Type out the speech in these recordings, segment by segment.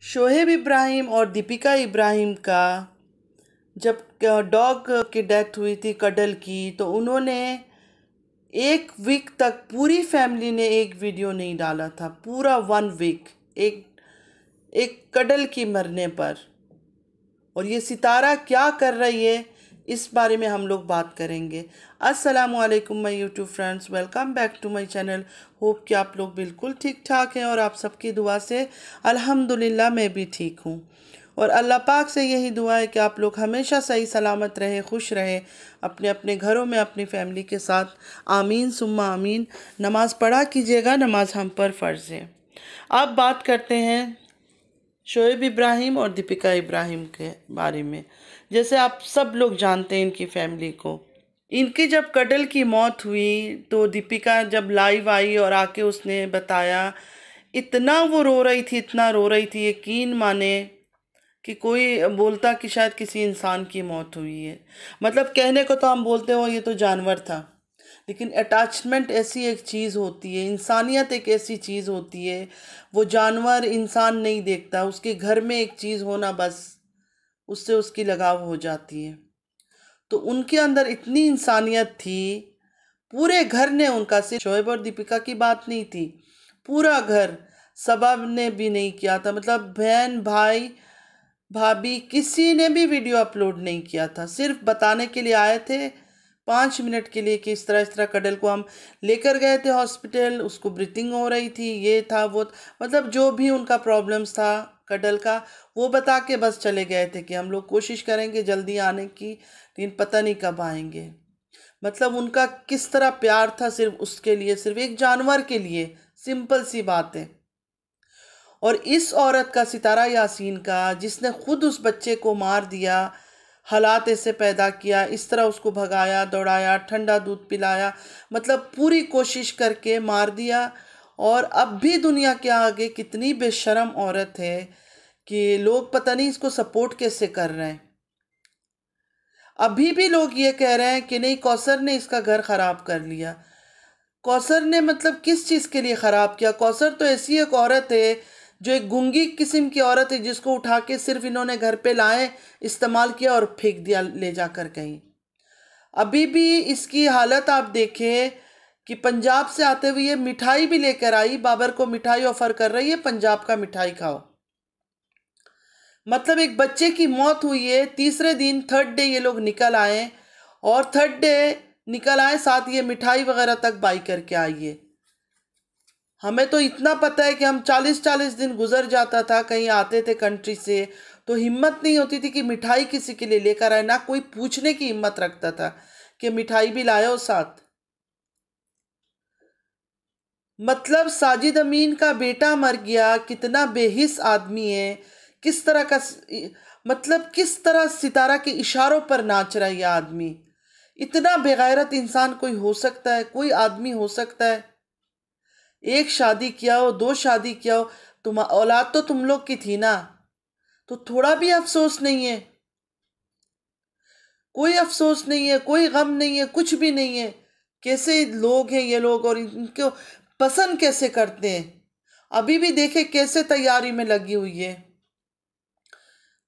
शोएब इब्राहिम और दीपिका इब्राहिम का जब डॉग की डेथ हुई थी कडल की, तो उन्होंने एक वीक तक पूरी फैमिली ने एक वीडियो नहीं डाला था। पूरा 1 वीक एक एक कडल की मरने पर। और ये सितारा क्या कर रही है, इस बारे में हम लोग बात करेंगे। अस्सलाम वालेकुम my YouTube friends, welcome back to my channel. Hope कि आप लोग बिल्कुल ठीक ठाक हैं और आप सबकी दुआ से अल्हम्दुलिल्लाह मैं भी ठीक हूँ। और अल्लाह पाक से यही दुआ है कि आप लोग हमेशा सही सलामत रहे, खुश रहे अपने अपने घरों में अपनी फैमिली के साथ। आमीन सुम्मा आमीन। नमाज़ पढ़ा कीजिएगा, नमाज हम पर फ़र्ज़ है। अब बात करते हैं शोएब इब्राहिम और दीपिका इब्राहिम के बारे में। जैसे आप सब लोग जानते हैं इनकी फैमिली को। इनकी जब कडल की मौत हुई तो दीपिका जब लाइव आई और आके उसने बताया, इतना वो रो रही थी, इतना रो रही थी, यकीन माने कि कोई बोलता कि शायद किसी इंसान की मौत हुई है। मतलब कहने को तो हम बोलते हो ये तो जानवर था, लेकिन अटैचमेंट ऐसी एक चीज़ होती है, इंसानियत एक ऐसी चीज़ होती है, वो जानवर इंसान नहीं देखता। उसके घर में एक चीज़ होना, बस उससे उसकी लगाव हो जाती है। तो उनके अंदर इतनी इंसानियत थी, पूरे घर ने उनका, सिर्फ शोएब और दीपिका की बात नहीं थी, पूरा घर, सबब ने भी नहीं किया था। मतलब बहन भाई भाभी किसी ने भी वीडियो अपलोड नहीं किया था। सिर्फ बताने के लिए आए थे 5 मिनट के लिए कि इस तरह कडल को हम लेकर गए थे हॉस्पिटल, उसको ब्रीथिंग हो रही थी, ये था वो, मतलब जो भी उनका प्रॉब्लम्स था कडल का, वो बता के बस चले गए थे कि हम लोग कोशिश करेंगे जल्दी आने की, लेकिन पता नहीं कब आएंगे। मतलब उनका किस तरह प्यार था सिर्फ उसके लिए, सिर्फ एक जानवर के लिए। सिंपल सी बात है। और इस औरत का, सितारा यासीन का, जिसने खुद उस बच्चे को मार दिया, हालात ऐसे पैदा किया, इस तरह उसको भगाया, दौड़ाया, ठंडा दूध पिलाया, मतलब पूरी कोशिश करके मार दिया। और अब भी दुनिया के आगे कितनी बेशर्म औरत है कि लोग पता नहीं इसको सपोर्ट कैसे कर रहे हैं। अभी भी लोग ये कह रहे हैं कि नहीं, कौसर ने इसका घर खराब कर लिया। कौसर ने मतलब किस चीज़ के लिए ख़राब किया? कौसर तो ऐसी एक औरत है जो एक गूंगी किस्म की औरत है, जिसको उठा के सिर्फ इन्होंने घर पे लाए, इस्तेमाल किया और फेंक दिया ले जाकर कहीं। अभी भी इसकी हालत आप देखें कि पंजाब से आते हुए ये मिठाई भी लेकर आई, बाबर को मिठाई ऑफर कर रही है, पंजाब का मिठाई खाओ। मतलब एक बच्चे की मौत हुई है, तीसरे दिन थर्ड डे ये लोग निकल आए, और थर्ड डे निकल आए साथ ये मिठाई वगैरह तक बाई करके आइए। हमें तो इतना पता है कि हम 40-40 दिन गुजर जाता था, कहीं आते थे कंट्री से, तो हिम्मत नहीं होती थी कि मिठाई किसी के लिए लेकर आए, ना कोई पूछने की हिम्मत रखता था कि मिठाई भी लाए साथ। मतलब साजिद अमीन का बेटा मर गया, कितना बेहिस आदमी है, किस तरह का, मतलब किस तरह सितारा के इशारों पर नाच रहा है यह आदमी। इतना बेगैरत इंसान कोई हो सकता है? कोई आदमी हो सकता है? एक शादी किया हो, 2 शादी किया हो, तुम औलाद तो तुम लोग की थी ना, तो थोड़ा भी अफसोस नहीं है? कोई अफसोस नहीं है, कोई गम नहीं है, कुछ भी नहीं है। कैसे लोग हैं ये लोग, और इनको पसंद कैसे करते हैं। अभी भी देखे कैसे तैयारी में लगी हुई है।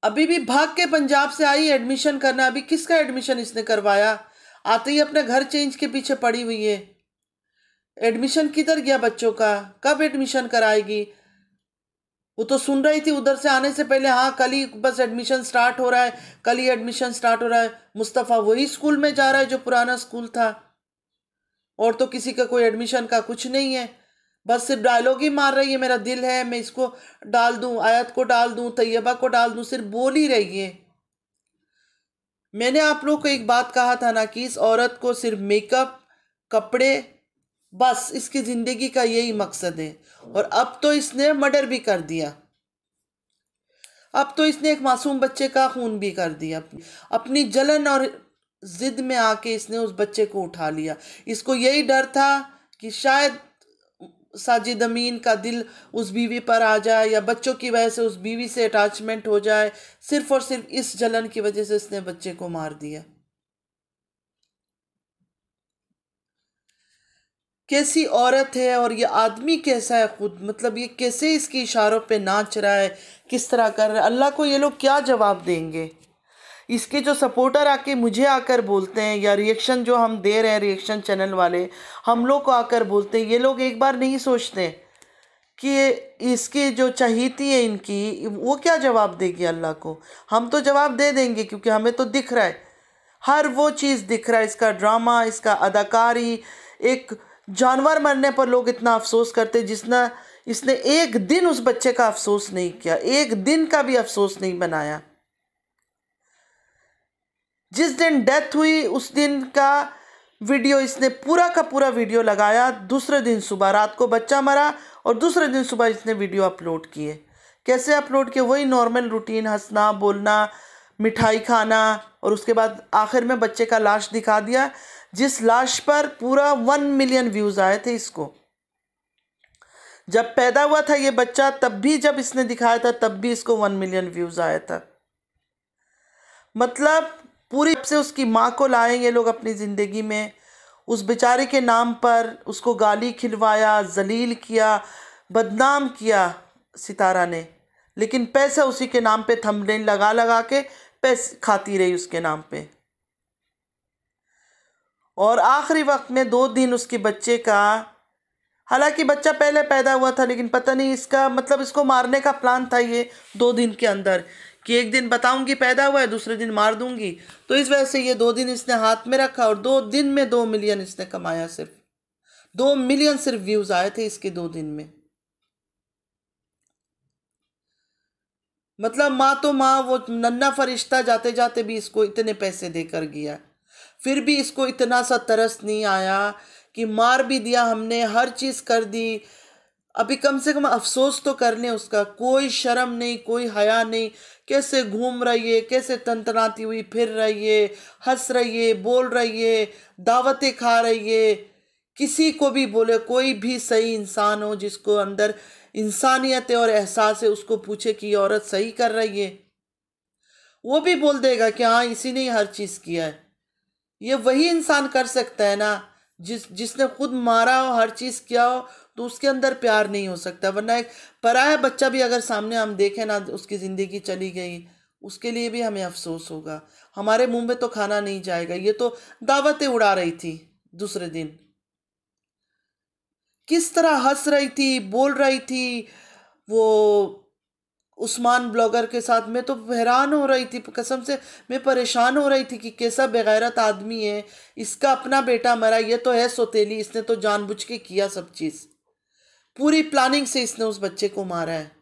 अभी भी भाग के पंजाब से आई एडमिशन करना। अभी किसका एडमिशन इसने करवाया? आते ही अपने घर चेंज के पीछे पड़ी हुई है। एडमिशन किधर गया बच्चों का? कब एडमिशन कराएगी? वो तो सुन रही थी उधर से आने से पहले, हाँ कल ही बस एडमिशन स्टार्ट हो रहा है, कल ही एडमिशन स्टार्ट हो रहा है। मुस्तफ़ा वही स्कूल में जा रहा है जो पुराना स्कूल था, और तो किसी का कोई एडमिशन का कुछ नहीं है। बस सिर्फ डायलॉग ही मार रही है, मेरा दिल है मैं इसको डाल दूं, आयत को डाल दूं, तैयबा को डाल दूं, सिर्फ बोल ही रही है। मैंने आप लोग को एक बात कहा था ना कि इस औरत को सिर्फ मेकअप, कपड़े, बस इसकी जिंदगी का यही मकसद है। और अब तो इसने मर्डर भी कर दिया। अब तो इसने एक मासूम बच्चे का खून भी कर दिया। अपनी जलन और जिद में आके इसने उस बच्चे को उठा लिया। इसको यही डर था कि शायद साजिद अमीन का दिल उस बीवी पर आ जाए, या बच्चों की वजह से उस बीवी से अटैचमेंट हो जाए। सिर्फ और सिर्फ इस जलन की वजह से इसने बच्चे को मार दिया। कैसी औरत है और ये आदमी कैसा है खुद, मतलब ये कैसे इसके इशारों पे नाच रहा है, किस तरह कर रहा है। अल्लाह को ये लोग क्या जवाब देंगे। इसके जो सपोर्टर आके मुझे आकर बोलते हैं, या रिएक्शन जो हम दे रहे हैं रिएक्शन चैनल वाले हम लोग को आकर बोलते हैं, ये लोग एक बार नहीं सोचते कि इसकी जो चहीती है इनकी, वो क्या जवाब देगी अल्लाह को। हम तो जवाब दे देंगे क्योंकि हमें तो दिख रहा है, हर वो चीज़ दिख रहा है, इसका ड्रामा, इसका अदाकारी। एक जानवर मरने पर लोग इतना अफसोस करते, जिसने इसने एक दिन उस बच्चे का अफसोस नहीं किया, एक दिन का भी अफसोस नहीं बनाया। जिस दिन डेथ हुई उस दिन का वीडियो इसने पूरा का पूरा वीडियो लगाया, दूसरे दिन सुबह, रात को बच्चा मरा और दूसरे दिन सुबह इसने वीडियो अपलोड किए। कैसे अपलोड किए, वही नॉर्मल रूटीन, हंसना बोलना, मिठाई खाना, और उसके बाद आखिर में बच्चे का लाश दिखा दिया, जिस लाश पर पूरा 1 मिलियन व्यूज़ आए थे इसको। जब पैदा हुआ था ये बच्चा तब भी जब इसने दिखाया था तब भी इसको 1 मिलियन व्यूज़ आया था। मतलब पूरी से उसकी माँ को लाए ये लोग अपनी ज़िंदगी में, उस बेचारे के नाम पर उसको गाली खिलवाया, जलील किया, बदनाम किया सितारा ने, लेकिन पैसा उसी के नाम पे थंबनेल लगा लगा के पैसे खाती रही उसके नाम पे। और आखिरी वक्त में 2 दिन उसके बच्चे का, हालांकि बच्चा पहले पैदा हुआ था, लेकिन पता नहीं इसका मतलब इसको मारने का प्लान था ये 2 दिन के अंदर, कि एक दिन बताऊंगी पैदा हुआ है, दूसरे दिन मार दूंगी। तो इस वजह से ये 2 दिन इसने हाथ में रखा और 2 दिन में 2 मिलियन इसने कमाया। सिर्फ 2 मिलियन सिर्फ व्यूज आए थे इसके 2 दिन में। मतलब माँ तो माँ, वो नन्हा फरिश्ता जाते जाते भी इसको इतने पैसे देकर गया, फिर भी इसको इतना सा तरस नहीं आया कि मार भी दिया हमने, हर चीज़ कर दी, अभी कम से कम अफसोस तो कर लें उसका। कोई शर्म नहीं, कोई हया नहीं, कैसे घूम रही है, कैसे तनतनाती हुई फिर रही है, हंस रही है, बोल रही है, दावतें खा रही है। किसी को भी बोले, कोई भी सही इंसान हो जिसको अंदर इंसानियत है और एहसास है, उसको पूछे कि ये औरत सही कर रही है, वो भी बोल देगा कि हाँ इसी ने हर चीज़ किया है। ये वही इंसान कर सकता है ना जिसने खुद मारा हो, हर चीज़ किया हो, तो उसके अंदर प्यार नहीं हो सकता। वरना एक पराया बच्चा भी अगर सामने हम देखें ना, उसकी ज़िंदगी चली गई, उसके लिए भी हमें अफसोस होगा, हमारे मुंह में तो खाना नहीं जाएगा। ये तो दावतें उड़ा रही थी, दूसरे दिन किस तरह हंस रही थी, बोल रही थी वो उस्मान ब्लॉगर के साथ। मैं तो हैरान हो रही थी कसम से, मैं परेशान हो रही थी कि कैसा बेगैरत आदमी है। इसका अपना बेटा मरा, ये तो है सौतेली, इसने तो जानबूझ के किया सब चीज़, पूरी प्लानिंग से इसने उस बच्चे को मारा है।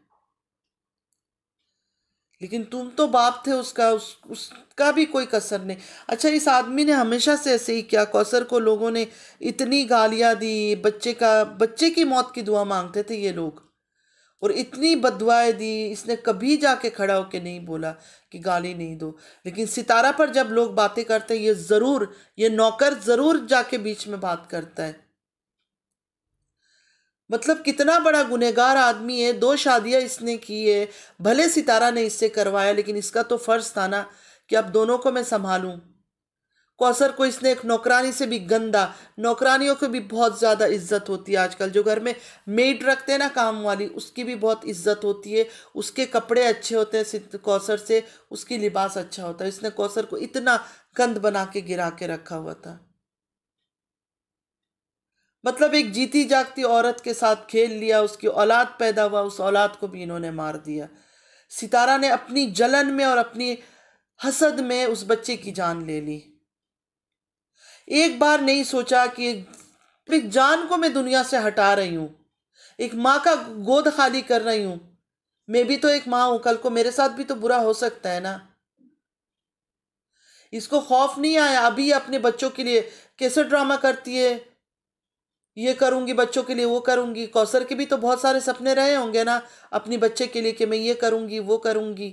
लेकिन तुम तो बाप थे उसका, उसका भी कोई कसर नहीं। अच्छा, इस आदमी ने हमेशा से ऐसे ही किया। कौसर को लोगों ने इतनी गालियां दी, बच्चे की मौत की दुआ मांगते थे ये लोग, और इतनी बददुआएं दी। इसने कभी जाके खड़ा होके नहीं बोला कि गाली नहीं दो। लेकिन सितारा पर जब लोग बातें करते हैं, ये नौकर ज़रूर जाके बीच में बात करता है। मतलब कितना बड़ा गुनहगार आदमी है। 2 शादियां इसने की है, भले सितारा ने इससे करवाया, लेकिन इसका तो फर्ज था ना कि अब दोनों को मैं संभालूं। कौसर को इसने एक नौकरानी से भी गंदा, नौकरानियों को भी बहुत ज़्यादा इज्जत होती है आजकल, जो घर में मेड रखते हैं ना काम वाली, उसकी भी बहुत इज्जत होती है। उसके कपड़े अच्छे होते हैं कौसर से, उसकी लिबास अच्छा होता है। इसने कौसर को इतना गंद बना के गिरा के रखा हुआ था। मतलब एक जीती जागती औरत के साथ खेल लिया, उसकी औलाद पैदा हुआ, उस औलाद को भी इन्होंने मार दिया। सितारा ने अपनी जलन में और अपनी हसद में उस बच्चे की जान ले ली। एक बार नहीं सोचा कि एक जान को मैं दुनिया से हटा रही हूं, एक माँ का गोद खाली कर रही हूं। मैं भी तो एक माँ हूं, कल को मेरे साथ भी तो बुरा हो सकता है ना। इसको खौफ नहीं आया। अभी अपने बच्चों के लिए कैसे ड्रामा करती है, ये करूंगी बच्चों के लिए, वो करूंगी। कौसर के भी तो बहुत सारे सपने रहे होंगे ना अपनी बच्चे के लिए, कि मैं ये करूंगी वो करूंगी।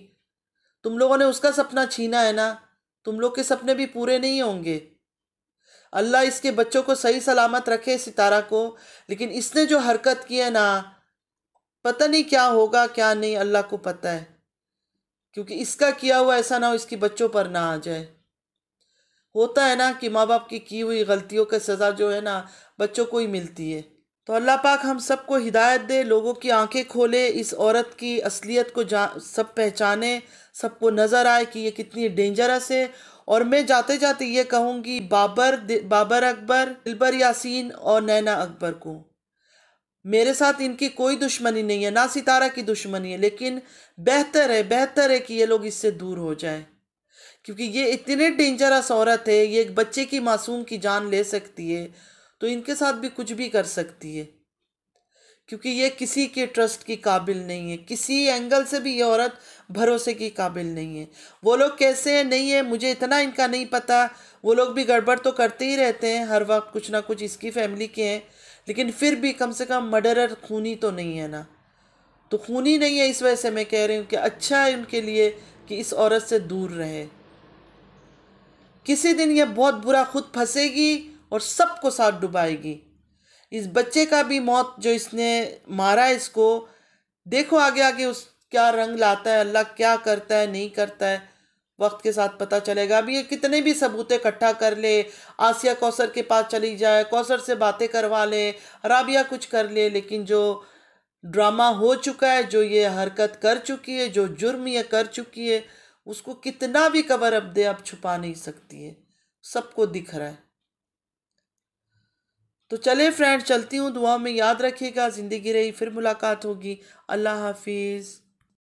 तुम लोगों ने उसका सपना छीना है ना, तुम लोग के सपने भी पूरे नहीं होंगे। अल्लाह इसके बच्चों को सही सलामत रखे, सितारा को। लेकिन इसने जो हरकत की है ना, पता नहीं क्या होगा क्या नहीं, अल्लाह को पता है। क्योंकि इसका किया हुआ ऐसा ना हो इसके बच्चों पर ना आ जाए। होता है ना कि माँ बाप की हुई गलतियों का सज़ा जो है ना बच्चों को ही मिलती है। तो अल्लाह पाक हम सबको हिदायत दे, लोगों की आंखें खोले, इस औरत की असलियत को सब पहचाने, सबको नज़र आए कि ये कितनी डेंजरस है। और मैं जाते जाते ये कहूँगी बाबर अकबर, दिलबर यासीन और नैना अकबर को, मेरे साथ इनकी कोई दुश्मनी नहीं है, ना सितारा की दुश्मनी है, लेकिन बेहतर है कि ये लोग इससे दूर हो जाए, क्योंकि ये इतने डेंजरस औरत है, ये एक बच्चे की मासूम की जान ले सकती है, तो इनके साथ भी कुछ भी कर सकती है, क्योंकि ये किसी के ट्रस्ट की काबिल नहीं है, किसी एंगल से भी ये औरत भरोसे की काबिल नहीं है। वो लोग कैसे हैं नहीं है मुझे इतना इनका नहीं पता, वो लोग भी गड़बड़ तो करते ही रहते हैं हर वक्त, कुछ ना कुछ इसकी फैमिली के हैं, लेकिन फिर भी कम से कम मर्डरर खूनी तो नहीं है ना। तो खूनी नहीं है, इस वजह से मैं कह रही हूँ कि अच्छा है उनके लिए कि इस औरत से दूर रहे। किसी दिन ये बहुत बुरा खुद फंसेगी और सबको साथ डुबाएगी। इस बच्चे का भी मौत जो इसने मारा है इसको, देखो आगे आगे उस क्या रंग लाता है, अल्लाह क्या करता है नहीं करता है, वक्त के साथ पता चलेगा। अभी ये कितने भी सबूत इकट्ठा कर ले, आसिया कौसर के पास चली जाए, कौसर से बातें करवा ले, राबिया कुछ कर ले, लेकिन जो ड्रामा हो चुका है, जो ये हरकत कर चुकी है, जो जुर्म ये कर चुकी है, उसको कितना भी कवर अप दे अब छुपा नहीं सकती है, सबको दिख रहा है। तो चले फ्रेंड, चलती हूँ, दुआ में याद रखिएगा, ज़िंदगी रही फिर मुलाकात होगी। अल्लाह हाफिज़।